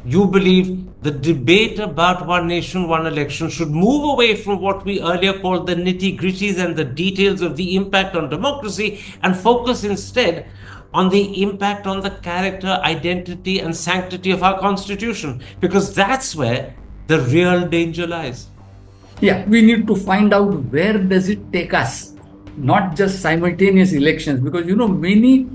you believe the debate about one nation, one election should move away from what we earlier called the nitty-gritties and the details of the impact on democracy and focus instead on the impact on the character, identity, and sanctity of our Constitution, because that's where the real danger lies. Yeah, we need to find out where does it take us, not just simultaneous elections, because many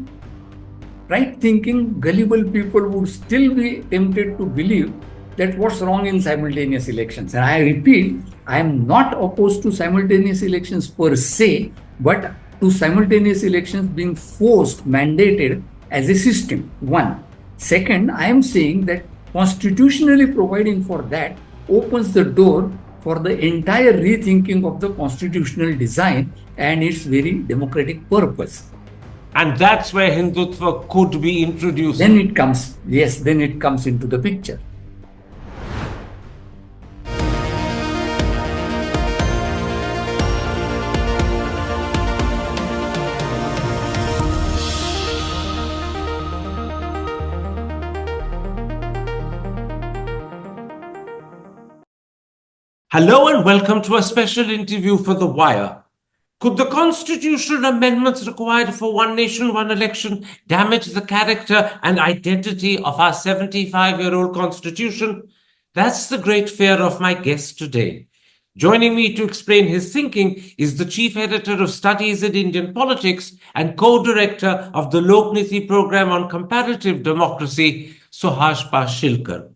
right thinking, gullible people would still be tempted to believe that what's wrong in simultaneous elections. And I repeat, I am not opposed to simultaneous elections per se, but to simultaneous elections being forced, mandated as a system. One. Second, I am saying that constitutionally providing for that opens the door for the entire rethinking of the constitutional design and its very democratic purpose. And that's where Hindutva could be introduced. Then it comes into the picture. Hello and welcome to a special interview for The Wire. Could the constitutional amendments required for one nation, one election damage the character and identity of our 75-year-old constitution? That's the great fear of my guest today. Joining me to explain his thinking is the Chief Editor of Studies in Indian Politics and Co-Director of the Lokniti Program on Comparative Democracy, Suhas Palshikar.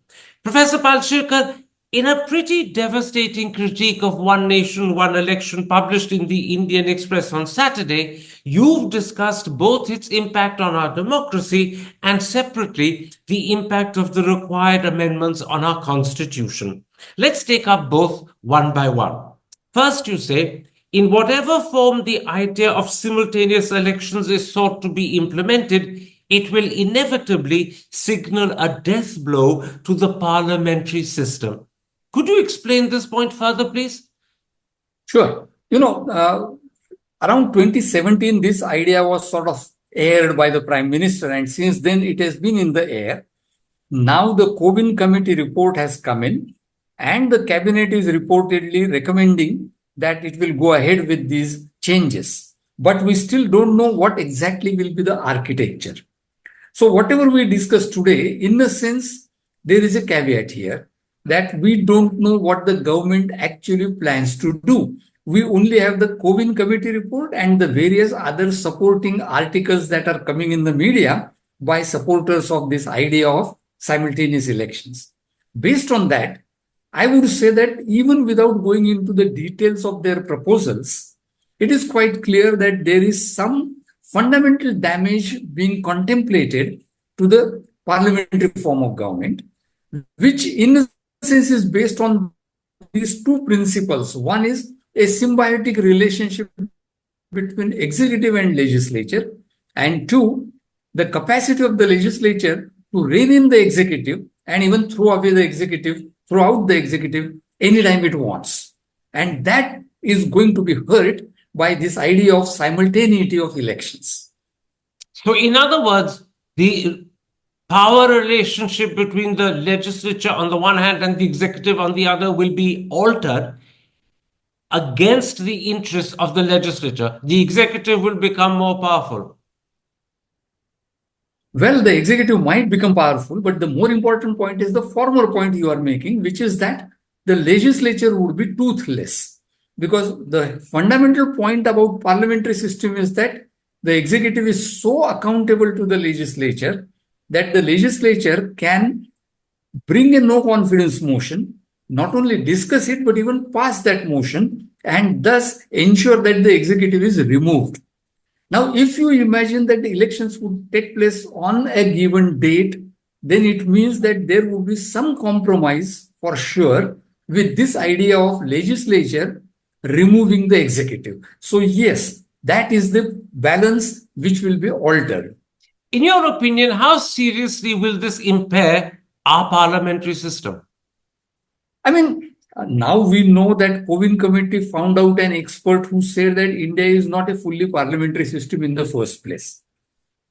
Professor Palshikar, in a pretty devastating critique of One Nation, One Election published in the Indian Express on Saturday, you've discussed both its impact on our democracy and separately the impact of the required amendments on our constitution. Let's take up both one by one. First, you say, in whatever form the idea of simultaneous elections is sought to be implemented, it will inevitably signal a death blow to the parliamentary system. Could you explain this point further, please? Sure. Around 2017, this idea was sort of aired by the Prime Minister, and since then it has been in the air. Now the Coven Committee report has come in, and the Cabinet is reportedly recommending that it will go ahead with these changes. But we still don't know what exactly will be the architecture. So whatever we discuss today, in a sense, there is a caveat here that we don't know what the government actually plans to do. We only have the Coven Committee report and the various other supporting articles that are coming in the media by supporters of this idea of simultaneous elections. Based on that, I would say that even without going into the details of their proposals, it is quite clear that there is some fundamental damage being contemplated to the parliamentary form of government, which in a sense is based on these two principles. One is a symbiotic relationship between executive and legislature, and two, the capacity of the legislature to rein in the executive and even throw away the executive, throughout the executive anytime it wants. And that is going to be hurt by this idea of simultaneity of elections. So, in other words, the power relationship between the legislature on the one hand and the executive on the other will be altered against the interests of the legislature. The executive will become more powerful. Well, the executive might become powerful, but the more important point is the former point you are making, which is that the legislature would be toothless. Because the fundamental point about parliamentary system is that the executive is so accountable to the legislature that the legislature can bring a no confidence motion, not only discuss it, but even pass that motion and thus ensure that the executive is removed. Now, if you imagine that the elections would take place on a given date, then it means that there would be some compromise for sure with this idea of legislature removing the executive. So yes, that is the balance which will be altered. In your opinion, how seriously will this impair our parliamentary system? I mean, now we know that Coven Committee found out an expert who said that India is not a fully parliamentary system in the first place.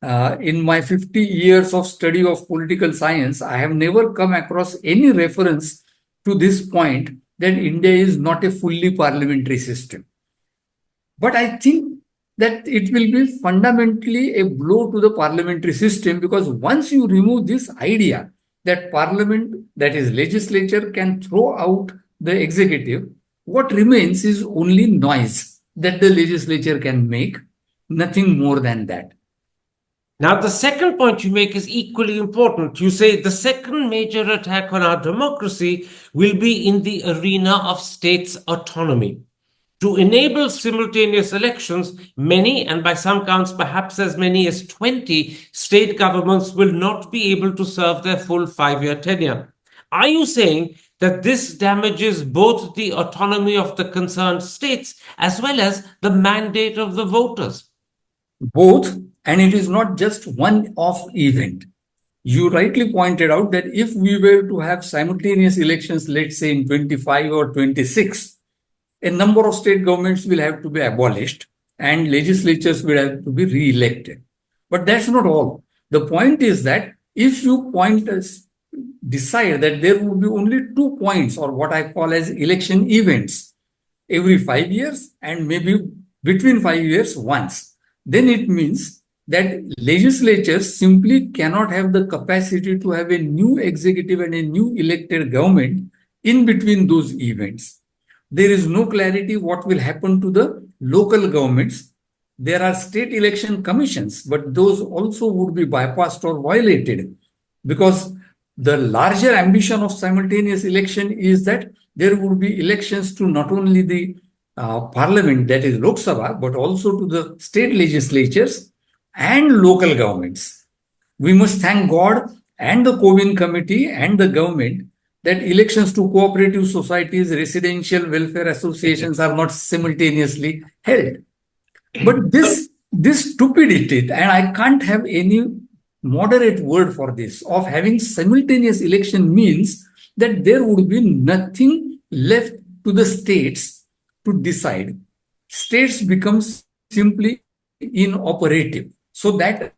In my 50 years of study of political science, I have never come across any reference to this point that India is not a fully parliamentary system. But I think that it will be fundamentally a blow to the parliamentary system, because once you remove this idea that parliament, that is legislature, can throw out the executive, what remains is only noise that the legislature can make, nothing more than that. Now, the second point you make is equally important. You say the second major attack on our democracy will be in the arena of states' autonomy. To enable simultaneous elections, many, and by some counts perhaps as many as 20, state governments will not be able to serve their full 5-year tenure. Are you saying that this damages both the autonomy of the concerned states as well as the mandate of the voters? Both, and it is not just one off event. You rightly pointed out that if we were to have simultaneous elections, let's say in 25 or 26, a number of state governments will have to be abolished and legislatures will have to be re-elected. But that's not all. The point is that if you decide that there will be only 2 points, or what I call as election events, every 5 years and maybe between 5 years once, then it means that legislatures simply cannot have the capacity to have a new executive and a new elected government in between those events. There is no clarity what will happen to the local governments. There are state election commissions, but those also would be bypassed or violated, because the larger ambition of simultaneous election is that there would be elections to not only the parliament, that is Lok Sabha, but also to the state legislatures and local governments. We must thank God and the COVID committee and the government that elections to cooperative societies, residential welfare associations are not simultaneously held. But this stupidity, and I can't have any moderate word for this, of having simultaneous election means that there would be nothing left to the states to decide. States become simply inoperative. So that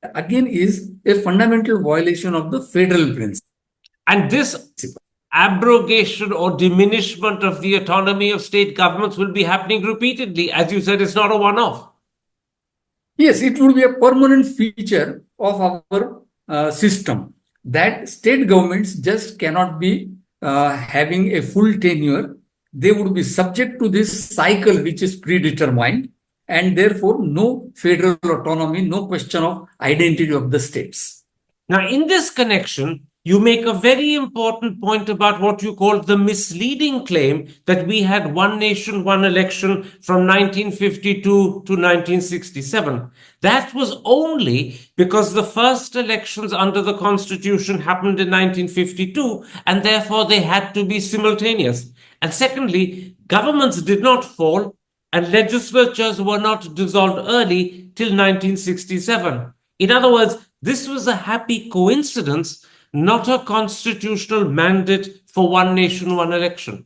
again is a fundamental violation of the federal principle. And this abrogation or diminishment of the autonomy of state governments will be happening repeatedly. As you said, it's not a one-off. Yes, it would be a permanent feature of our system, that state governments just cannot be having a full tenure. They would be subject to this cycle which is predetermined, and therefore no federal autonomy, no question of identity of the states. Now, in this connection, you make a very important point about what you call the misleading claim that we had one nation, one election from 1952 to 1967. That was only because the first elections under the Constitution happened in 1952, and therefore they had to be simultaneous. And secondly, governments did not fall, and legislatures were not dissolved early till 1967. In other words, this was a happy coincidence, not a constitutional mandate for one nation, one election.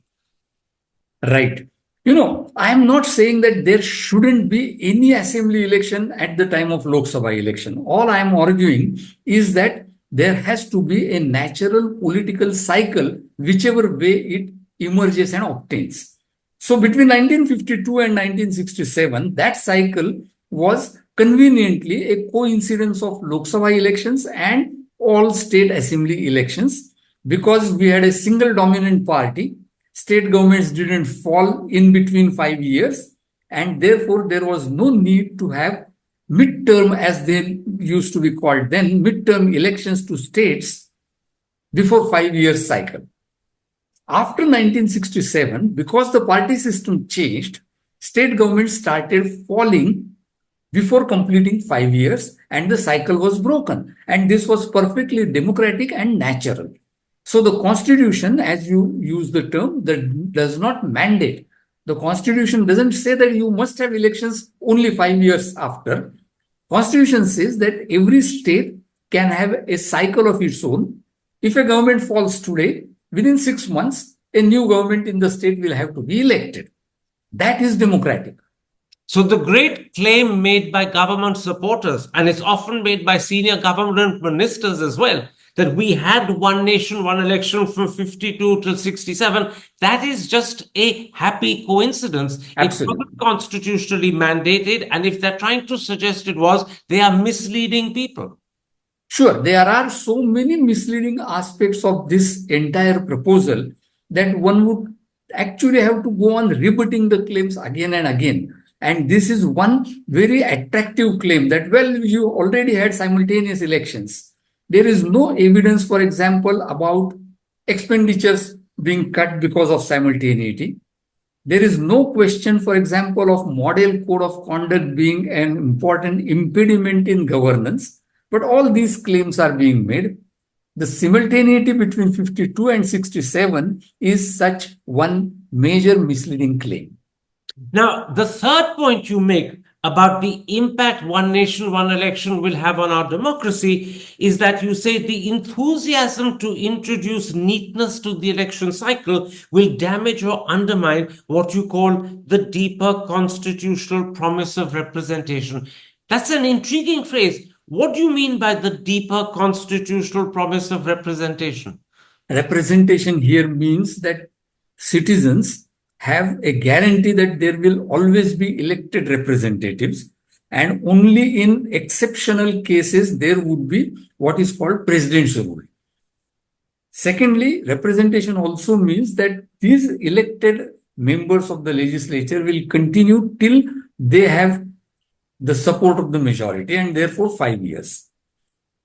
Right. I am not saying that there shouldn't be any assembly election at the time of Lok Sabha election. All I am arguing is that there has to be a natural political cycle, whichever way it emerges and obtains. So between 1952 and 1967, that cycle was conveniently a coincidence of Lok Sabha elections and all state assembly elections, because we had a single dominant party. State governments didn't fall in between 5 years, and therefore there was no need to have midterm, as they used to be called then, midterm elections to states before 5 year cycle. After 1967, because the party system changed, state governments started falling before completing 5 years, and the cycle was broken. And this was perfectly democratic and natural. So the Constitution, as you use the term, that does not mandate. The Constitution doesn't say that you must have elections only 5 years after. Constitution says that every state can have a cycle of its own. If a government falls today, within 6 months, a new government in the state will have to be elected. That is democratic. So the great claim made by government supporters, and it's often made by senior government ministers as well, that we had one nation, one election from 52 till 67, that is just a happy coincidence. It Absolutely. wasn't constitutionally mandated, and if they're trying to suggest it was, they are misleading people. Sure, there are so many misleading aspects of this entire proposal that one would actually have to go on rebutting the claims again and again. And this is one very attractive claim that, well, you already had simultaneous elections. There is no evidence, for example, about expenditures being cut because of simultaneity. There is no question, for example, of model code of conduct being an important impediment in governance, but all these claims are being made. The simultaneity between 52 and 67 is such one major misleading claim. Now, the third point you make about the impact one nation, one election will have on our democracy is that you say the enthusiasm to introduce neatness to the election cycle will damage or undermine what you call the deeper constitutional promise of representation. That's an intriguing phrase. What do you mean by the deeper constitutional promise of representation? Representation here means that citizens have a guarantee that there will always be elected representatives, and only in exceptional cases there would be what is called president's rule. Secondly, representation also means that these elected members of the legislature will continue till they have the support of the majority, and therefore 5 years.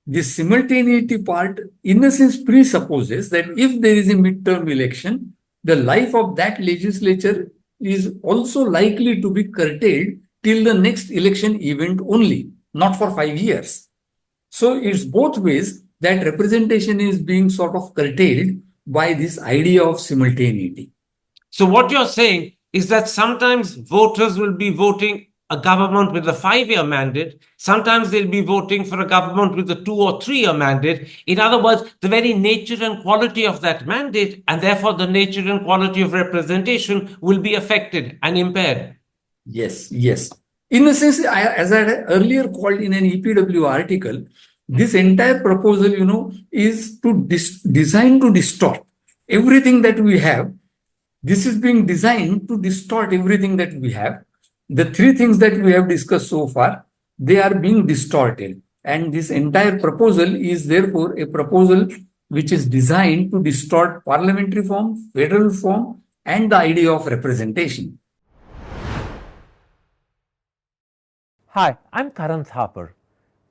The simultaneity part, in a sense, presupposes that if there is a midterm election, the life of that legislature is also likely to be curtailed till the next election event only, not for 5 years. So it's both ways that representation is being sort of curtailed by this idea of simultaneity. So, what you're saying is that sometimes voters will be voting a government with a 5 year mandate. Sometimes they'll be voting for a government with a 2 or 3 year mandate. In other words, the very nature and quality of that mandate, and therefore the nature and quality of representation, will be affected and impaired. Yes, yes. In a sense, as I had earlier called in an EPW article, this entire proposal, is to designed to distort everything that we have. This is being designed to distort everything that we have. The three things that we have discussed so far, they are being distorted. And this entire proposal is therefore a proposal which is designed to distort parliamentary form, federal form, and the idea of representation. Hi, I'm Karan Thapar.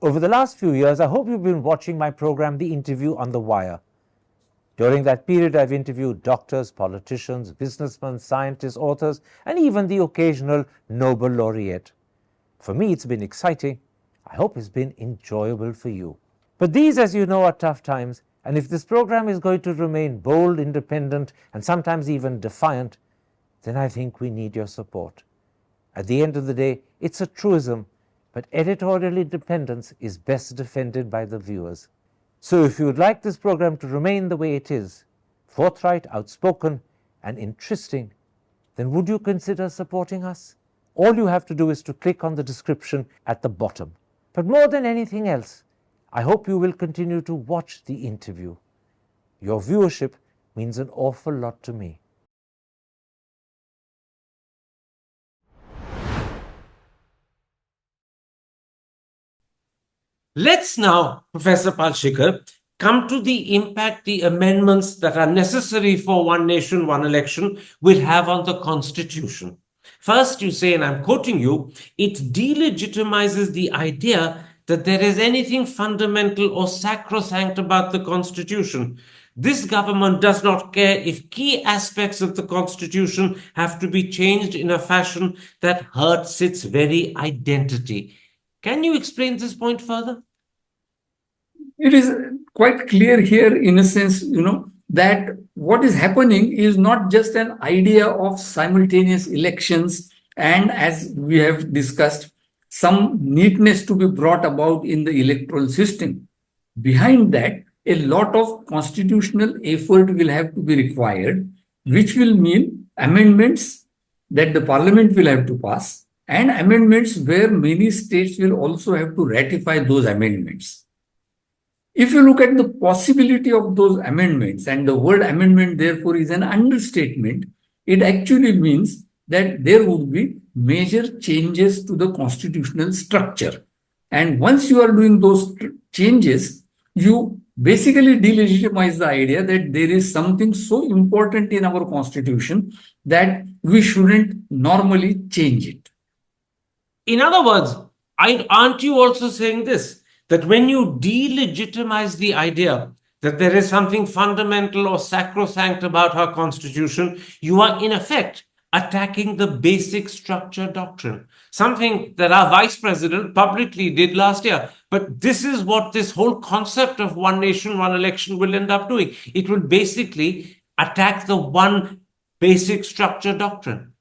Over the last few years, I hope you've been watching my program, The Interview on the Wire. During that period, I've interviewed doctors, politicians, businessmen, scientists, authors, and even the occasional Nobel laureate. For me, it's been exciting. I hope it's been enjoyable for you. But these, as you know, are tough times, and if this program is going to remain bold, independent, and sometimes even defiant, then I think we need your support. At the end of the day, it's a truism, but editorial independence is best defended by the viewers. So if you would like this program to remain the way it is, forthright, outspoken, and interesting, then would you consider supporting us? All you have to do is to click on the description at the bottom. But more than anything else, I hope you will continue to watch the interview. Your viewership means an awful lot to me. Let's now, Professor Palshikar, come to the impact the amendments that are necessary for one nation, one election will have on the Constitution. First, you say, and I'm quoting you, it delegitimizes the idea that there is anything fundamental or sacrosanct about the Constitution. This government does not care if key aspects of the Constitution have to be changed in a fashion that hurts its very identity. Can you explain this point further? It is quite clear here, in a sense, that what is happening is not just an idea of simultaneous elections and, as we have discussed, some neatness to be brought about in the electoral system. Behind that, a lot of constitutional effort will have to be required, which will mean amendments that the parliament will have to pass, and amendments where many states will also have to ratify those amendments. If you look at the possibility of those amendments, and the word amendment therefore is an understatement, it actually means that there would be major changes to the constitutional structure. And once you are doing those changes, you basically delegitimize the idea that there is something so important in our constitution that we shouldn't normally change it. In other words, aren't you also saying this? That when you delegitimize the idea that there is something fundamental or sacrosanct about our constitution, you are in effect attacking the basic structure doctrine, something that our vice president publicly did last year. But this is what this whole concept of one nation, one election will end up doing. It will basically attack the one basic structure doctrine.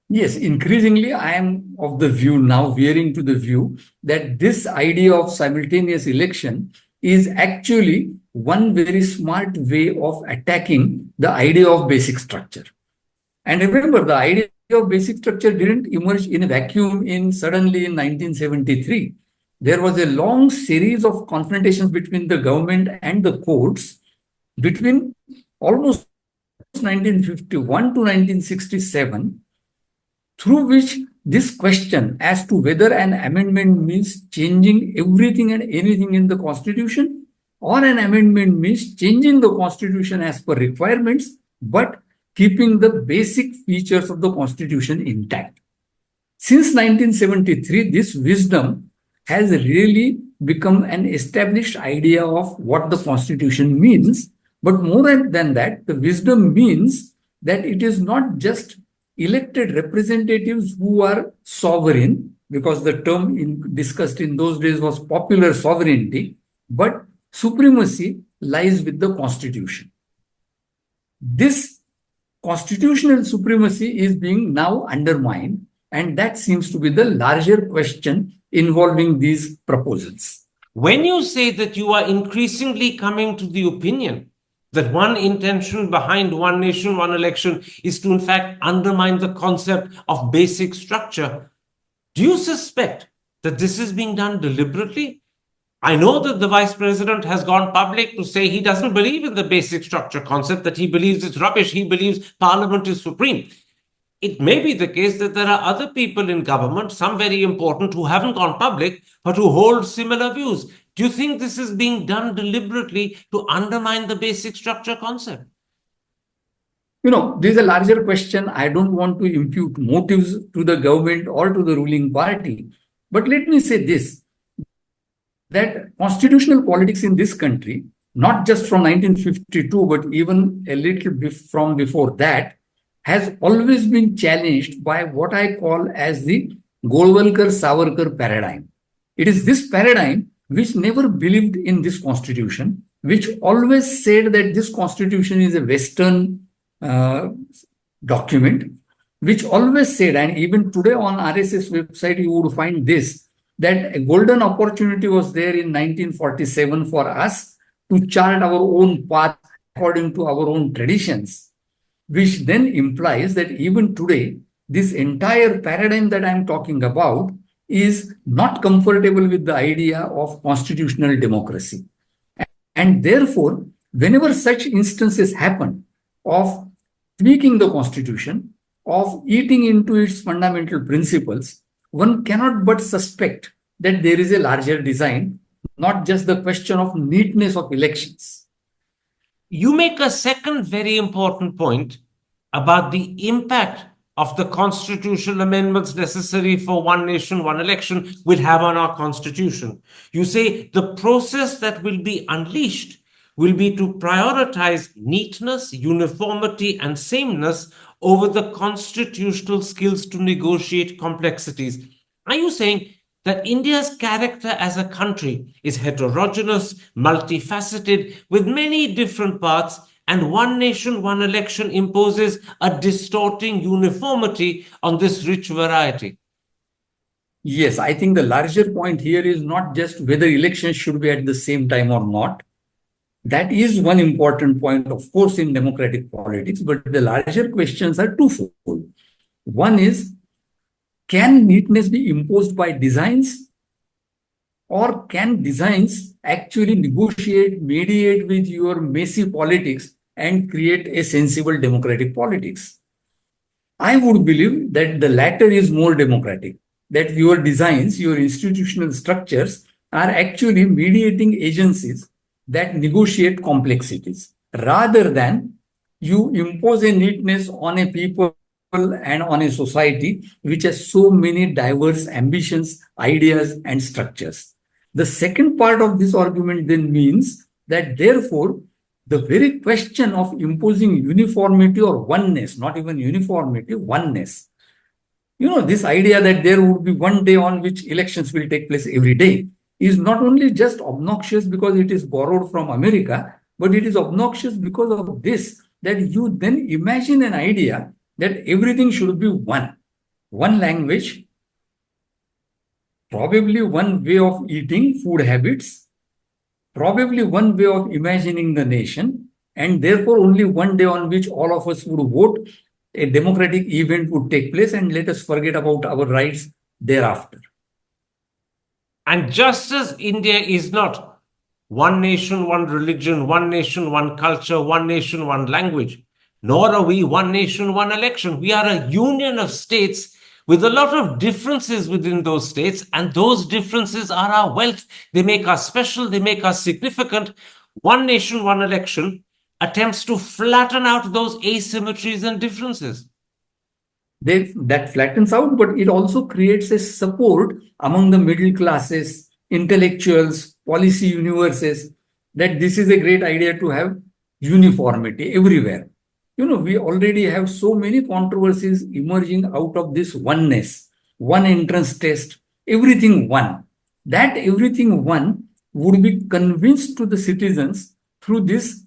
Yes, increasingly, I am of the view now, veering to the view that this idea of simultaneous election is actually one very smart way of attacking the idea of basic structure. And remember, the idea of basic structure didn't emerge in a vacuum suddenly in 1973. There was a long series of confrontations between the government and the courts between almost 1951 to 1967, through which this question as to whether an amendment means changing everything and anything in the Constitution or an amendment means changing the Constitution as per requirements, but keeping the basic features of the Constitution intact. Since 1973, this wisdom has really become an established idea of what the Constitution means. But more than that, the wisdom means that it is not just elected representatives who are sovereign, because the term discussed in those days was popular sovereignty, but supremacy lies with the Constitution. This constitutional supremacy is being now undermined, and that seems to be the larger question involving these proposals. When you say that you are increasingly coming to the opinion that one intention behind one nation, one election is to in fact undermine the concept of basic structure, do you suspect that this is being done deliberately? I know that the vice president has gone public to say he doesn't believe in the basic structure concept, that he believes it's rubbish. He believes parliament is supreme. It may be the case that there are other people in government, some very important, who haven't gone public, but who hold similar views. Do you think this is being done deliberately to undermine the basic structure concept? This is a larger question. I don't want to impute motives to the government or to the ruling party. But let me say this, that constitutional politics in this country, not just from 1952, but even a little from before that, has always been challenged by what I call as the Golwalkar-Savarkar paradigm. It is this paradigm which never believed in this constitution, which always said that this constitution is a Western document, which always said, and even today on RSS website you would find this, that a golden opportunity was there in 1947 for us to chart our own path according to our own traditions, which then implies that even today, this entire paradigm that I'm talking about is not comfortable with the idea of constitutional democracy. And therefore, whenever such instances happen of tweaking the constitution, of eating into its fundamental principles, one cannot but suspect that there is a larger design, not just the question of neatness of elections. You make a second very important point about the impact of the constitutional amendments necessary for one nation, one election will have on our constitution. You say the process that will be unleashed will be to prioritize neatness, uniformity, and sameness over the constitutional skills to negotiate complexities. Are you saying that India's character as a country is heterogeneous, multifaceted, with many different parts, and one nation, one election imposes a distorting uniformity on this rich variety? Yes, I think the larger point here is not just whether elections should be at the same time or not. That is one important point, of course, in democratic politics, but the larger questions are twofold. One is, can neatness be imposed by designs, or can designs actually negotiate, mediate with your messy politics and create a sensible democratic politics? I would believe that the latter is more democratic, that your designs, your institutional structures are actually mediating agencies that negotiate complexities rather than you impose a neatness on a people and on a society which has so many diverse ambitions, ideas, and structures. The second part of this argument then means that therefore the very question of imposing uniformity or oneness, not even uniformity, oneness. This idea that there would be one day on which elections will take place every day is not only just obnoxious because it is borrowed from America, but it is obnoxious because of this, that you then imagine an idea that everything should be one language, probably one way of eating, food habits, probably one way of imagining the nation, and therefore only one day on which all of us would vote, a democratic event would take place, and let us forget about our rights thereafter. And just as India is not one nation, one religion, one nation, one culture, one nation, one language, nor are we one nation, one election. We are a union of states with a lot of differences within those states, and those differences are our wealth. They make us special, they make us significant. One nation, one election attempts to flatten out those asymmetries and differences. That flattens out, but it also creates a support among the middle classes, intellectuals, policy universes, that this is a great idea to have uniformity everywhere. We already have so many controversies emerging out of this oneness, one entrance test, everything one. That everything one would be convinced to the citizens through this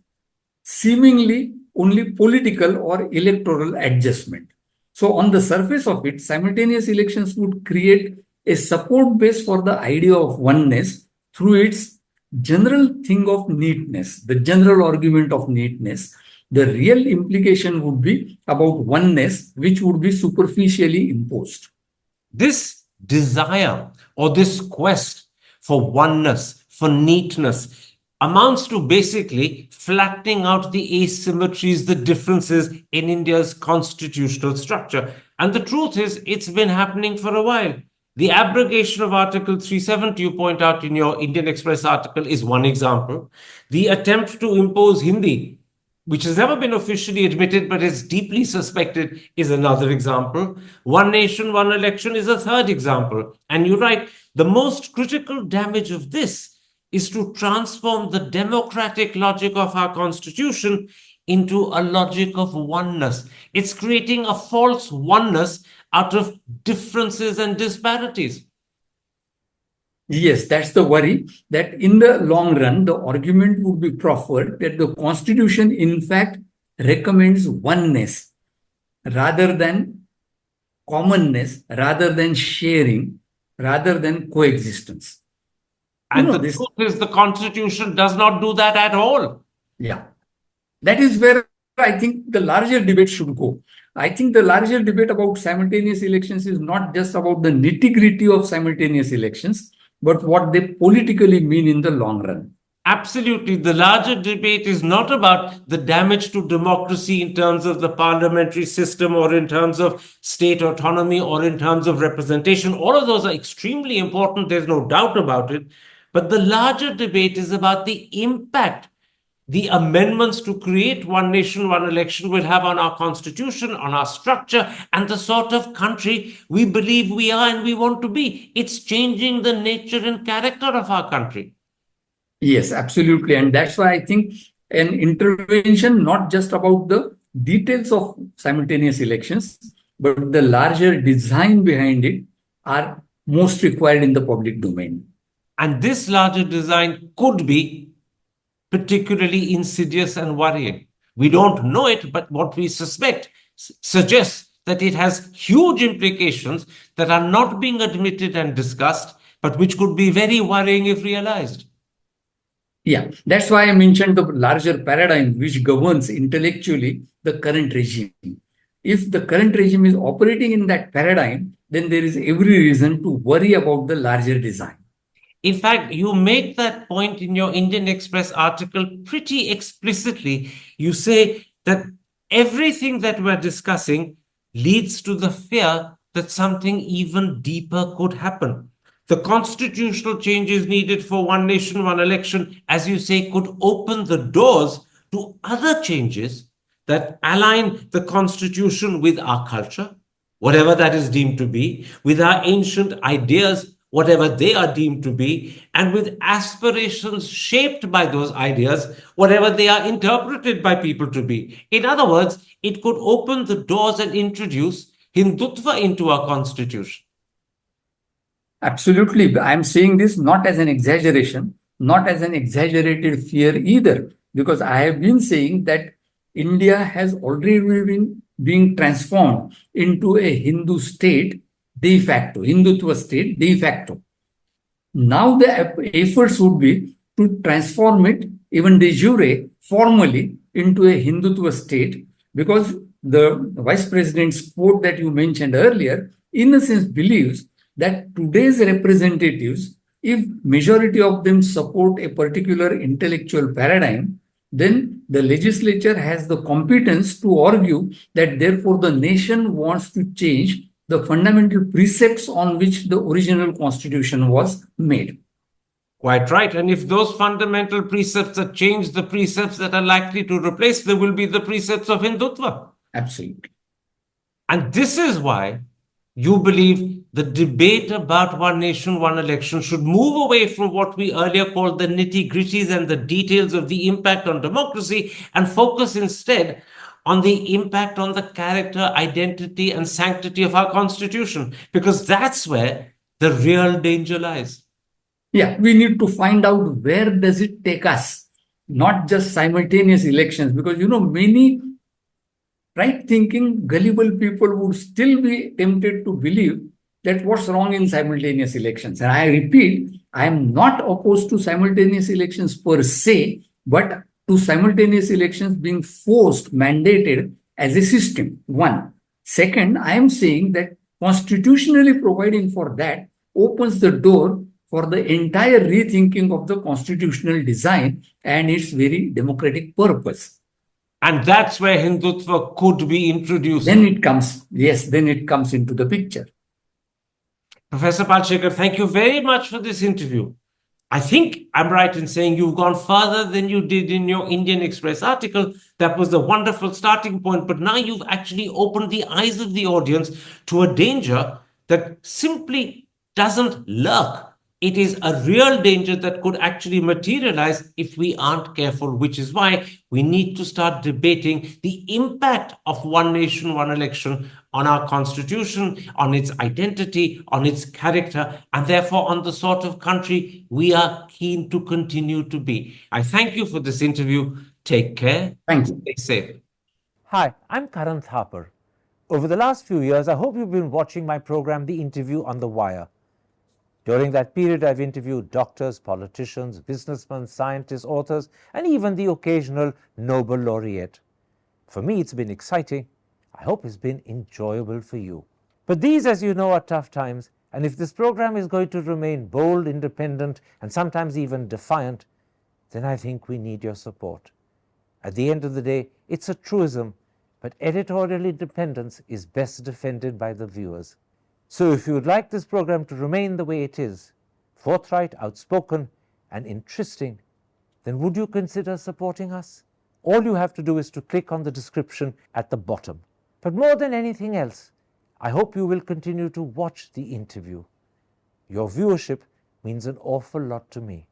seemingly only political or electoral adjustment. So on the surface of it, simultaneous elections would create a support base for the idea of oneness through its general thing of neatness, the general argument of neatness. The real implication would be about oneness, which would be superficially imposed. This desire or this quest for oneness, for neatness, amounts to basically flattening out the asymmetries, the differences in India's constitutional structure. And the truth is, it's been happening for a while. The abrogation of Article 370, you point out in your Indian Express article, is one example. The attempt to impose Hindi, which has never been officially admitted but is deeply suspected, is another example. One nation, one election is a third example. And you're right, the most critical damage of this is to transform the democratic logic of our constitution into a logic of oneness. It's creating a false oneness out of differences and disparities. Yes, that's the worry, that in the long run, the argument would be proffered that the Constitution, in fact, recommends oneness rather than commonness, rather than sharing, rather than coexistence. And the truth is, the Constitution does not do that at all. Yeah. That is where I think the larger debate should go. I think the larger debate about simultaneous elections is not just about the nitty-gritty of simultaneous elections, but what they politically mean in the long run. Absolutely. The larger debate is not about the damage to democracy in terms of the parliamentary system or in terms of state autonomy or in terms of representation. All of those are extremely important. There's no doubt about it. But the larger debate is about the impact the amendments to create one nation, one election will have on our constitution, on our structure, and the sort of country we believe we are and we want to be. It's changing the nature and character of our country. Yes, absolutely. And that's why I think an intervention, not just about the details of simultaneous elections, but the larger design behind it, are most required in the public domain. And this larger design could be particularly insidious and worrying. We don't know it, but what we suspect suggests that it has huge implications that are not being admitted and discussed, but which could be very worrying if realized. Yeah, that's why I mentioned the larger paradigm which governs intellectually the current regime. If the current regime is operating in that paradigm, then there is every reason to worry about the larger design. In fact, you make that point in your Indian Express article pretty explicitly. You say that everything that we're discussing leads to the fear that something even deeper could happen. The constitutional changes needed for one nation, one election, as you say, could open the doors to other changes that align the constitution with our culture, whatever that is deemed to be, with our ancient ideas, whatever they are deemed to be, and with aspirations shaped by those ideas, whatever they are interpreted by people to be. In other words, it could open the doors and introduce Hindutva into our constitution. Absolutely. I'm saying this not as an exaggeration, not as an exaggerated fear either, because I have been saying that India has already been being transformed into a Hindu state de facto, Hindutva state de facto. Now the efforts would be to transform it even de jure formally into a Hindutva state, because the vice president's quote that you mentioned earlier, in a sense, believes that today's representatives, if majority of them support a particular intellectual paradigm, then the legislature has the competence to argue that therefore the nation wants to change the fundamental precepts on which the original constitution was made. Quite right. And if those fundamental precepts that change the precepts that are likely to replace, there will be the precepts of Hindutva. Absolutely. And this is why you believe the debate about one nation, one election should move away from what we earlier called the nitty-gritties and the details of the impact on democracy and focus instead on the impact on the character, identity, and sanctity of our constitution, because that's where the real danger lies. Yeah, we need to find out where does it take us, not just simultaneous elections, because many right-thinking, gullible people would still be tempted to believe that what's wrong in simultaneous elections. And I repeat, I am not opposed to simultaneous elections per se, but to simultaneous elections being forced, mandated as a system. One. Second, I am saying that constitutionally providing for that opens the door for the entire rethinking of the constitutional design and its very democratic purpose. And that's where Hindutva could be introduced. Then it comes into the picture. Professor Palshikar, thank you very much for this interview. I think I'm right in saying you've gone further than you did in your Indian Express article. That was a wonderful starting point, but now you've actually opened the eyes of the audience to a danger that simply doesn't lurk. It is a real danger that could actually materialize if we aren't careful, which is why we need to start debating the impact of one nation, one election on our constitution, on its identity, on its character, and therefore on the sort of country we are keen to continue to be. I thank you for this interview. Take care. Thank you. Stay safe. Hi, I'm Karan Thapar. Over the last few years, I hope you've been watching my program, The Interview on the Wire. During that period, I've interviewed doctors, politicians, businessmen, scientists, authors, and even the occasional Nobel laureate. For me, it's been exciting. I hope it's been enjoyable for you. But these, as you know, are tough times, and if this program is going to remain bold, independent, and sometimes even defiant, then I think we need your support. At the end of the day, it's a truism, but editorial independence is best defended by the viewers. So if you would like this program to remain the way it is, forthright, outspoken, and interesting, then would you consider supporting us? All you have to do is to click on the description at the bottom. But more than anything else, I hope you will continue to watch the interview. Your viewership means an awful lot to me.